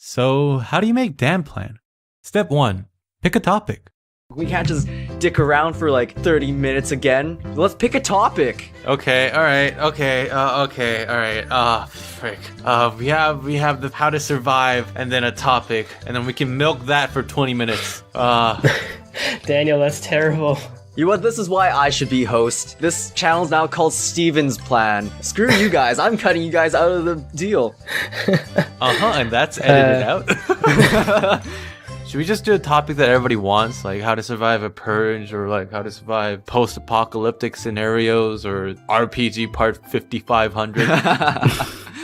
So, how do you make DanPlan? Step 1. Pick a topic. We can't just dick around for like 30 minutes again. Let's pick a topic. Okay, alright, alright. Frick. We have the how to survive and then a topic, and then we can milk that for 20 minutes. Daniel, that's terrible. You know what? This is why I should be host. This channel's now called Steven's Plan. Screw you guys. I'm cutting you guys out of the deal. And that's edited out. Should we just do a topic that everybody wants, like how to survive a purge, or like how to survive post-apocalyptic scenarios, or RPG part 5500?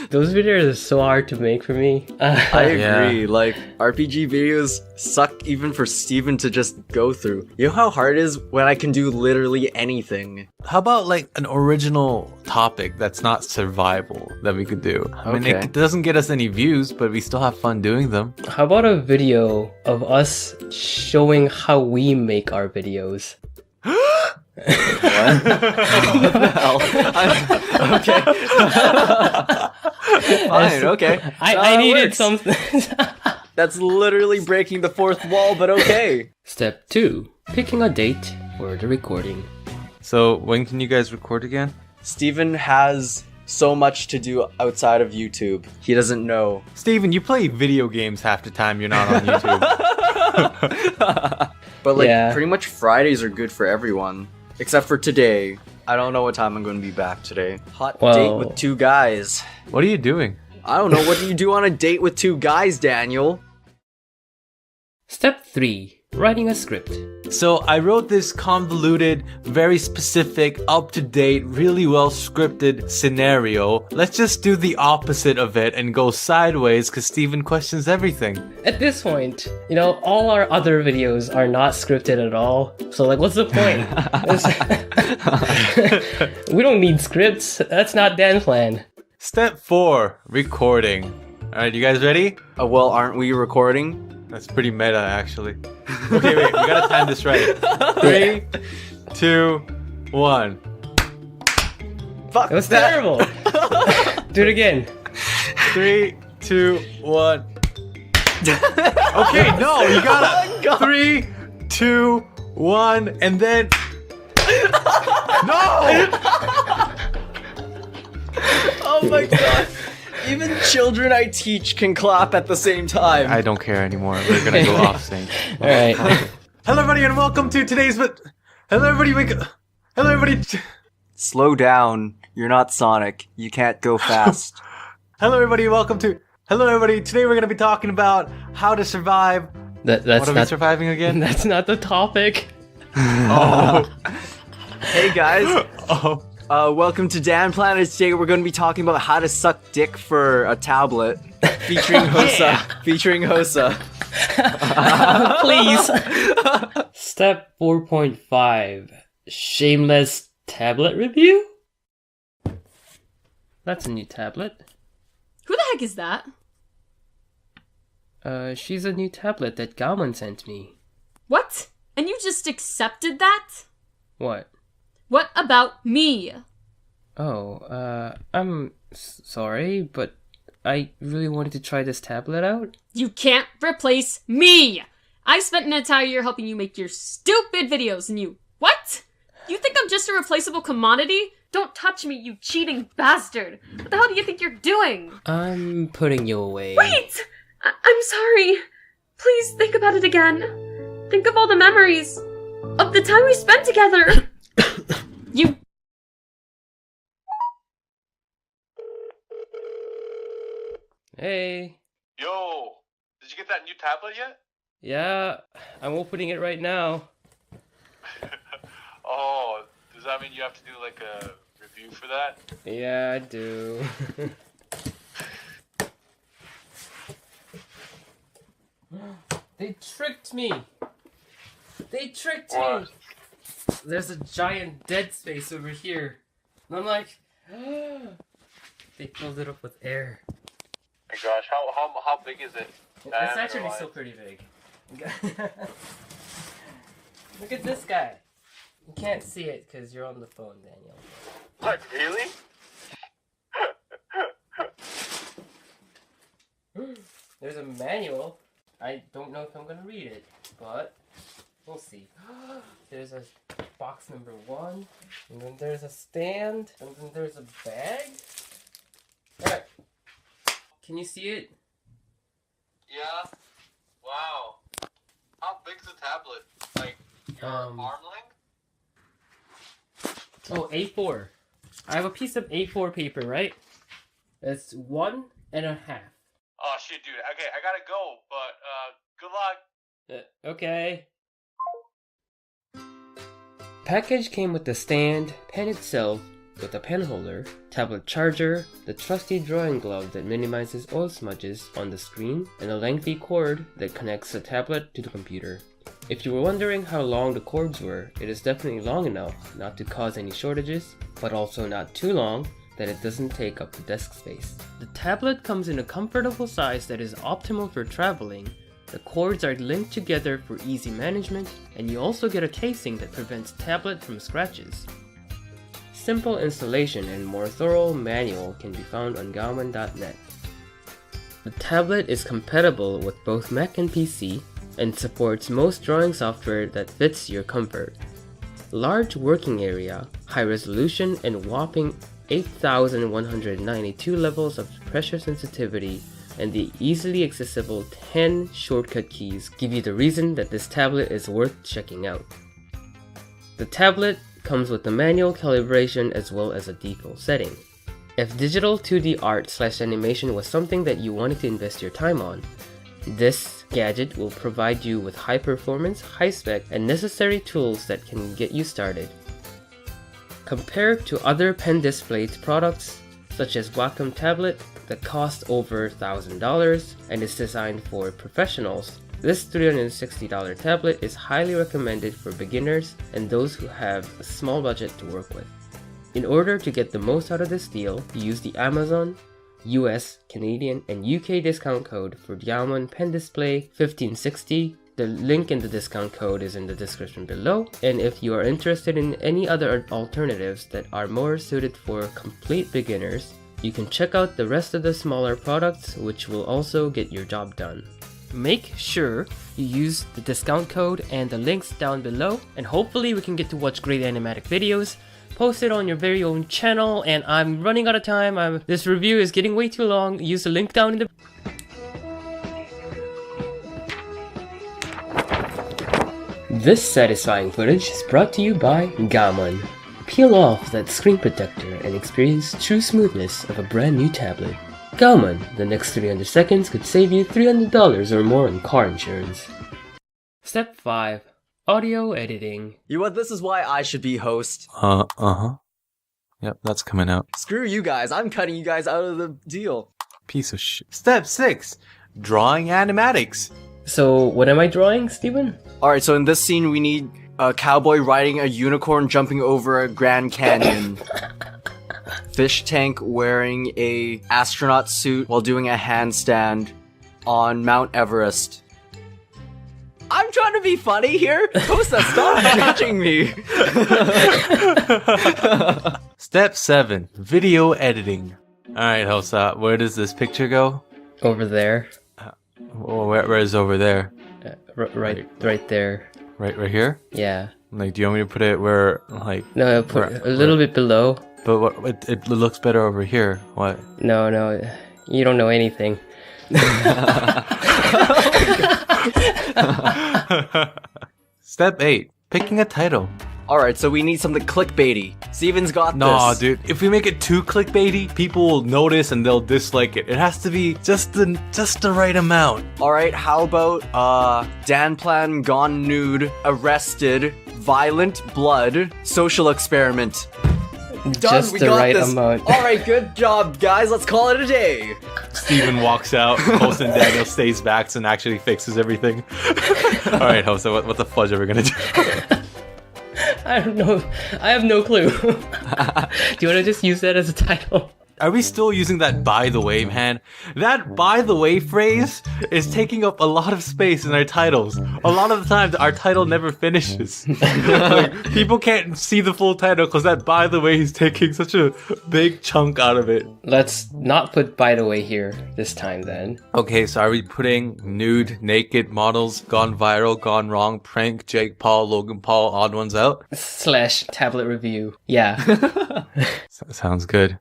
Those videos are so hard to make for me. I agree. Yeah. Like, RPG videos suck even for Steven to just go through. You know how hard it is when I can do literally anything? How about like an original topic that's not survival that we could do? I mean, it doesn't get us any views, but we still have fun doing them. How about a video of us showing how we make our videos? What? What the hell? Okay. Fine, okay. I needed something. That's literally breaking the fourth wall, but okay. Step 2. Picking a date for the recording. So, when can you guys record again? Steven has so much to do outside of YouTube. He doesn't know. Steven, you play video games half the time you're not on YouTube. But like, pretty much Fridays are good for everyone. Except for today. I don't know what time I'm going to be back today. Hot date with two guys. What are you doing? I don't know. What do you do on a date with two guys, Daniel? Step 3. Writing a script. So I wrote this convoluted, very specific, up-to-date, really well scripted scenario. Let's just do the opposite of it and go sideways because Steven questions everything. At this point, you know, all our other videos are not scripted at all. So like, what's the point? We don't need scripts. That's not DanPlan. Step 4. Recording. Alright, you guys ready? Well, aren't we recording? That's pretty meta, actually. Okay, wait, we gotta time this right. 3, 2, 1. Fuck, it was terrible. Do it again. 3, 2, 1. Okay, no, you gotta. 3, 2, 1, and then. No! Oh my god. Even children I teach can clap at the same time. I don't care anymore. We're gonna go off sync. Alright. Hello everybody and welcome to today's Hello everybody, Hello everybody. Slow down. You're not Sonic. You can't go fast. Hello everybody, welcome to Hello everybody. Today we're gonna be talking about how to survive. That's what are we surviving again? That's not the topic. Oh. Hey guys. Oh. Welcome to DanPlan. Today we're going to be talking about how to suck dick for a tablet, featuring Hosa. Featuring Hosa. Please. Step 4.5. Shameless tablet review? That's a new tablet. Who the heck is that? She's a new tablet that Gaomon sent me. What? And you just accepted that? What? What about me? Oh, I'm sorry, but I really wanted to try this tablet out. You can't replace me! I spent an entire year helping you make your stupid videos and you... What? You think I'm just a replaceable commodity? Don't touch me, you cheating bastard! What the hell do you think you're doing? I'm putting you away. Wait! I'm sorry. Please think about it again. Think of all the memories of the time we spent together. You... Hey. Yo, did you get that new tablet yet? Yeah, I'm opening it right now. Oh, does that mean you have to do like a review for that? Yeah, I do. They tricked me! They tricked me! There's a giant dead space over here. And I'm like, they filled it up with air. My gosh, how big is it? It's actually still pretty big. Look at this guy. You can't see it because you're on the phone, Daniel. What, really? There's a manual. I don't know if I'm gonna read it, but we'll see. There's a box number 1, and then there's a stand, and then there's a bag. Alright. Can you see it? Yeah. Wow. How big's the tablet? Like your arm length? Oh, A4. I have a piece of A4 paper, right? It's 1.5. Oh shit, dude. Okay, I gotta go, but good luck. Okay. Package came with the stand, pen itself, with a pen holder, tablet charger, the trusty drawing glove that minimizes oil smudges on the screen, and a lengthy cord that connects the tablet to the computer. If you were wondering how long the cords were, it is definitely long enough not to cause any shortages, but also not too long that it doesn't take up the desk space. The tablet comes in a comfortable size that is optimal for traveling. The cords are linked together for easy management, and you also get a casing that prevents tablet from scratches. Simple installation and more thorough manual can be found on Gaomon.net. The tablet is compatible with both Mac and PC, and supports most drawing software that fits your comfort. Large working area, high resolution, and whopping 8,192 levels of pressure sensitivity, and the easily accessible 10 shortcut keys give you the reason that this tablet is worth checking out. The tablet comes with a manual calibration as well as a default setting. If digital 2D art/animation was something that you wanted to invest your time on, this gadget will provide you with high performance, high spec, and necessary tools that can get you started. Compared to other pen display products, such as Wacom tablet that cost over $1,000 and is designed for professionals, this $360 tablet is highly recommended for beginners and those who have a small budget to work with. In order to get the most out of this deal, use the Amazon, US, Canadian, and UK discount code for Gaomon Pen Display 1560. The link in the discount code is in the description below, and if you are interested in any other alternatives that are more suited for complete beginners, you can check out the rest of the smaller products, which will also get your job done. Make sure you use the discount code and the links down below, and hopefully we can get to watch great animatic videos posted on your very own channel. And I'm running out of time. This review is getting way too long. Use the link down in the... This satisfying footage is brought to you by Gaomon. Peel off that screen protector and experience true smoothness of a brand new tablet. Gaomon, the next 300 seconds could save you $300 or more in car insurance. Step 5. Audio editing. You know what? This is why I should be host. Yep, that's coming out. Screw you guys. I'm cutting you guys out of the deal. Piece of shit. Step 6. Drawing animatics. So, what am I drawing, Steven? Alright, so in this scene we need a cowboy riding a unicorn jumping over a Grand Canyon. Fish tank wearing a astronaut suit while doing a handstand on Mount Everest. I'm trying to be funny here. Kosta, stop judging me. Step 7. Video editing. Alright, Hosa, where does this picture go? Over there. Where is over there? Right there. Right here? Yeah. Like, do you want me to put it where, like... No, put a little bit below. But what, it looks better over here. What? No, you don't know anything. Step 8. Picking a title. Alright, so we need something clickbaity. Steven's got this. No, dude. If we make it too clickbaity, people will notice and they'll dislike it. It has to be just the right amount. Alright, how about, DanPlan gone nude, arrested, violent blood, social experiment. Done, Just we the got right this. amount. Alright, good job, guys. Let's call it a day. Steven walks out. Host and Daniel stays back and actually fixes everything. Alright, Host, so what the fudge are we gonna do? I don't know. I have no clue. Do you want to just use that as a title? Are we still using that by the way, man? That by the way phrase is taking up a lot of space in our titles. A lot of the times our title never finishes. Like, people can't see the full title because that by the way is taking such a big chunk out of it. Let's not put by the way here this time then. Okay, so are we putting nude, naked models, gone viral, gone wrong, prank, Jake Paul, Logan Paul, Odd1sOut? / tablet review. Yeah. Sounds good.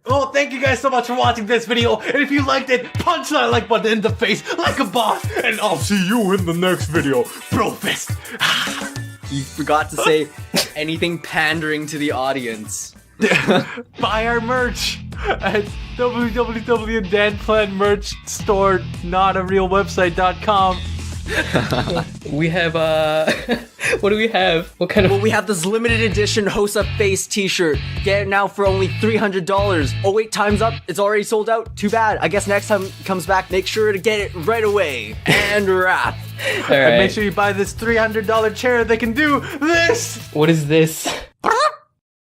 Oh, thank you guys so much for watching this video. And if you liked it, punch that like button in the face like a boss. And I'll see you in the next video. Bro fist. You forgot to say anything pandering to the audience. Buy our merch at www.DanPlan notarealwebsite.com. We have, what do we have? What kind of... Well, we have this limited edition Hosa Face t-shirt. Get it now for only $300. Oh wait, time's up. It's already sold out. Too bad. I guess next time it comes back, make sure to get it right away. And wrap. All right. And make sure you buy this $300 chair that can do this. What is this?